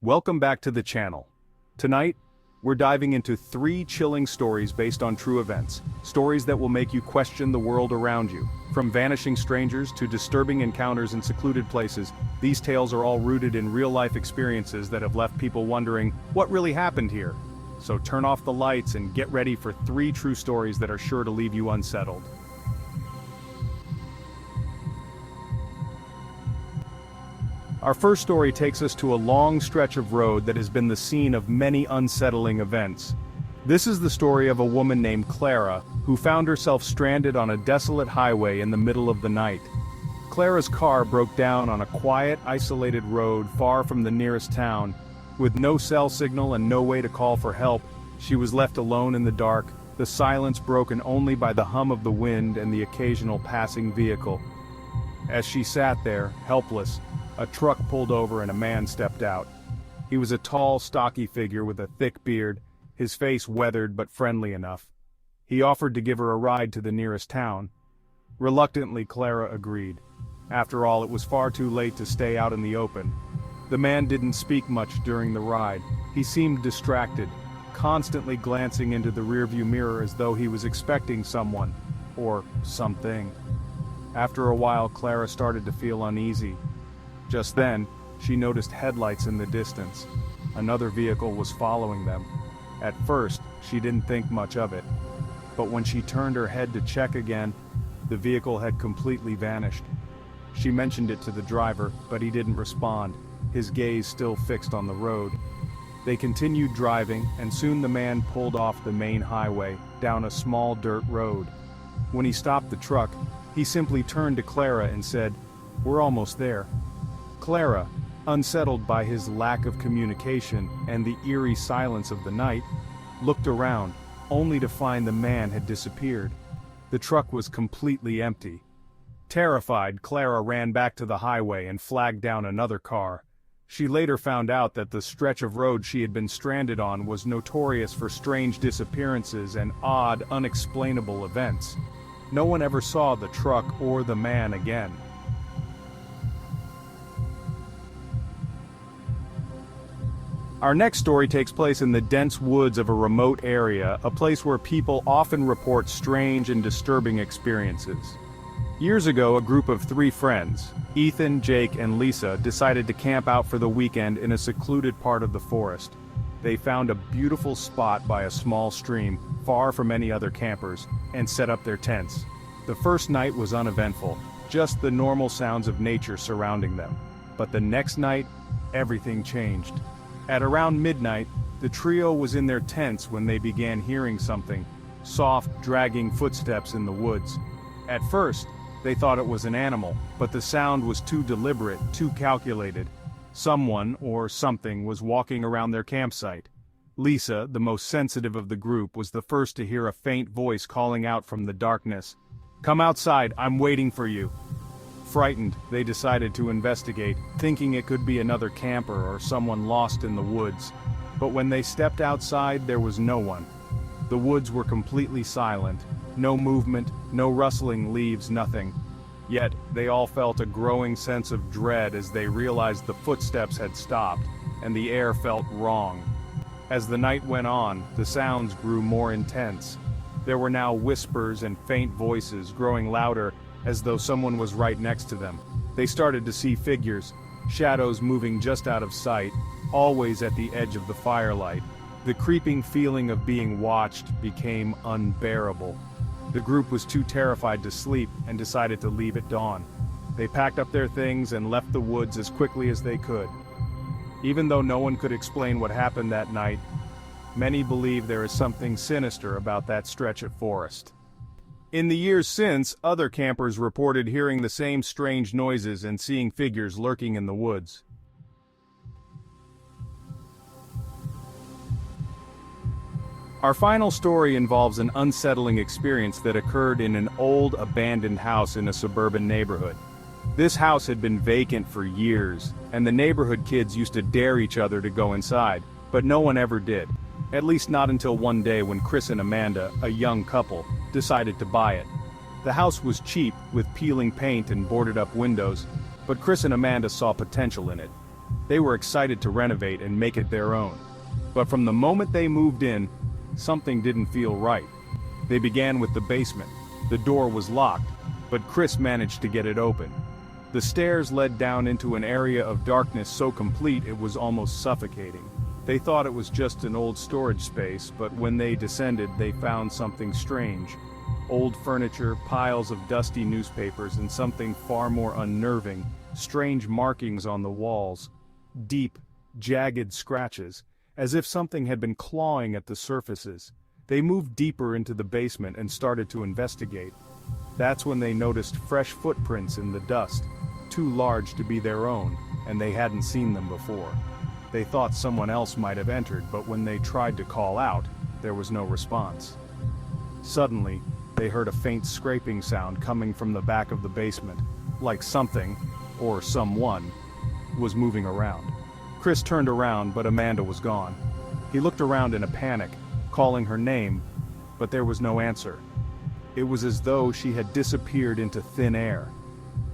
Welcome back to the channel. Tonight, we're diving into 3 chilling stories based on true events. Stories that will make you question the world around you. From vanishing strangers to disturbing encounters in secluded places, these tales are all rooted in real-life experiences that have left people wondering, what really happened here? So turn off the lights and get ready for 3 true stories that are sure to leave you unsettled. Our first story takes us to a long stretch of road that has been the scene of many unsettling events. This is the story of a woman named Clara, who found herself stranded on a desolate highway in the middle of the night. Clara's car broke down on a quiet, isolated road far from the nearest town. With no cell signal and no way to call for help, she was left alone in the dark, the silence broken only by the hum of the wind and the occasional passing vehicle. As she sat there, helpless, a truck pulled over and a man stepped out. He was a tall, stocky figure with a thick beard, his face weathered but friendly enough. He offered to give her a ride to the nearest town. Reluctantly, Clara agreed. After all, it was far too late to stay out in the open. The man didn't speak much during the ride. He seemed distracted, constantly glancing into the rearview mirror as though he was expecting someone, or something. After a while, Clara started to feel uneasy. Just then, she noticed headlights in the distance. Another vehicle was following them. At first, she didn't think much of it. But when she turned her head to check again, the vehicle had completely vanished. She mentioned it to the driver, but he didn't respond, his gaze still fixed on the road. They continued driving, and soon the man pulled off the main highway, down a small dirt road. When he stopped the truck, he simply turned to Clara and said, "We're almost there." Clara, unsettled by his lack of communication and the eerie silence of the night, looked around, only to find the man had disappeared. The truck was completely empty. Terrified, Clara ran back to the highway and flagged down another car. She later found out that the stretch of road she had been stranded on was notorious for strange disappearances and odd, unexplainable events. No one ever saw the truck or the man again. Our next story takes place in the dense woods of a remote area, a place where people often report strange and disturbing experiences. Years ago, a group of 3 friends, Ethan, Jake, and Lisa, decided to camp out for the weekend in a secluded part of the forest. They found a beautiful spot by a small stream, far from any other campers, and set up their tents. The first night was uneventful, just the normal sounds of nature surrounding them. But the next night, everything changed. At around midnight, the trio was in their tents when they began hearing something, soft, dragging footsteps in the woods. At first, they thought it was an animal, but the sound was too deliberate, too calculated. Someone, or something, was walking around their campsite. Lisa, the most sensitive of the group, was the first to hear a faint voice calling out from the darkness. "Come outside, I'm waiting for you." Frightened, they decided to investigate, thinking it could be another camper or someone lost in the woods. But when they stepped outside, there was no one. The woods were completely silent, no movement, no rustling leaves, nothing. Yet, they all felt a growing sense of dread as they realized the footsteps had stopped, and the air felt wrong. As the night went on, the sounds grew more intense. There were now whispers and faint voices, growing louder, as though someone was right next to them. They started to see figures, shadows moving just out of sight, always at the edge of the firelight. The creeping feeling of being watched became unbearable. The group was too terrified to sleep and decided to leave at dawn. They packed up their things and left the woods as quickly as they could. Even though no one could explain what happened that night, many believe there is something sinister about that stretch of forest. In the years since, other campers reported hearing the same strange noises and seeing figures lurking in the woods. Our final story involves an unsettling experience that occurred in an old, abandoned house in a suburban neighborhood. This house had been vacant for years, and the neighborhood kids used to dare each other to go inside, but no one ever did. At least not until one day when Chris and Amanda, a young couple, decided to buy it. The house was cheap, with peeling paint and boarded-up windows, but Chris and Amanda saw potential in it. They were excited to renovate and make it their own. But from the moment they moved in, something didn't feel right. They began with the basement. The door was locked, but Chris managed to get it open. The stairs led down into an area of darkness so complete it was almost suffocating. They thought it was just an old storage space, but when they descended they found something strange. Old furniture, piles of dusty newspapers, and something far more unnerving, strange markings on the walls. Deep, jagged scratches, as if something had been clawing at the surfaces. They moved deeper into the basement and started to investigate. That's when they noticed fresh footprints in the dust, too large to be their own, and they hadn't seen them before. They thought someone else might have entered, but when they tried to call out, there was no response. Suddenly, they heard a faint scraping sound coming from the back of the basement, like something, or someone, was moving around. Chris turned around, but Amanda was gone. He looked around in a panic, calling her name, but there was no answer. It was as though she had disappeared into thin air.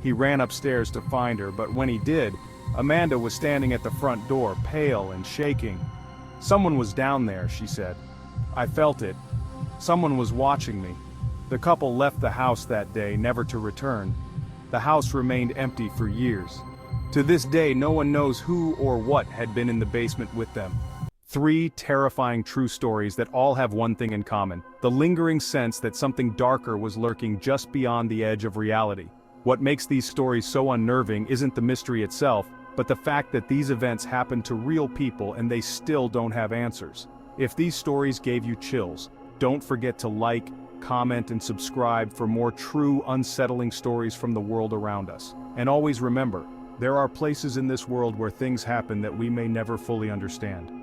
He ran upstairs to find her, but when he did, Amanda was standing at the front door, pale and shaking. "Someone was down there," she said. "I felt it. Someone was watching me." The couple left the house that day, never to return. The house remained empty for years. To this day, no one knows who or what had been in the basement with them. 3 terrifying true stories that all have one thing in common: the lingering sense that something darker was lurking just beyond the edge of reality. What makes these stories so unnerving isn't the mystery itself, but the fact that these events happen to real people and they still don't have answers. If these stories gave you chills, don't forget to like, comment, and subscribe for more true, unsettling stories from the world around us. And always remember, there are places in this world where things happen that we may never fully understand.